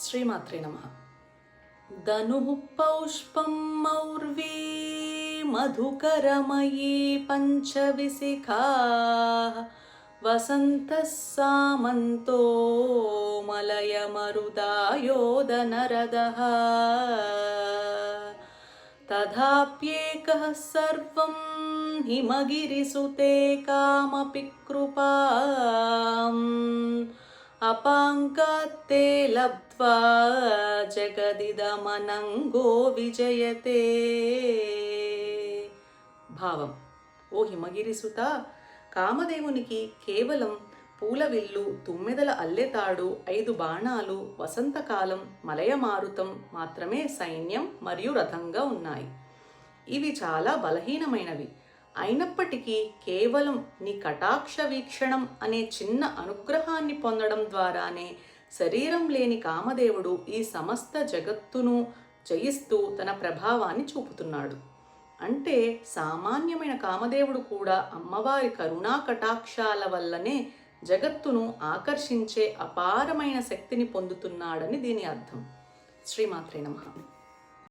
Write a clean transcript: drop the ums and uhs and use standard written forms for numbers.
శ్రీమాత్రే నమః. ధనుః పౌష్పం మౌర్వీ మధుకరమయీ పంచవిశిఖాః వసంతః సామంతో మలయమరుదాయోధనరదః తథాప్యేకః సర్వం హిమగిరిసుతే కామపి కృపాం అపాంకాత్తే లబ్ధ్వా జగదిదమనంగో విజయతే. భావం: ఓ హిమగిరిసుత, కామదేవునికి కేవలం పూలవిల్లు, తుమ్మెదల అల్లెతాడు, 5 బాణాలు, వసంతకాలం, మలయమారుతం మాత్రమే సైన్యం మరియు రథంగా ఉన్నాయి. ఇవి చాలా బలహీనమైనవి. అయినప్పటికీ కేవలం నీ కటాక్ష వీక్షణం అనే చిన్న అనుగ్రహాన్ని పొందడం ద్వారానే శరీరం లేని కామదేవుడు ఈ సమస్త జగత్తును జయిస్తూ తన ప్రభావాన్ని చూపుతున్నాడు. అంటే సామాన్యమైన కామదేవుడు కూడా అమ్మవారి కరుణా కటాక్షాల వల్లనే జగత్తును ఆకర్షించే అపారమైన శక్తిని పొందుతున్నాడని దీని అర్థం. శ్రీమాత్రే నమః.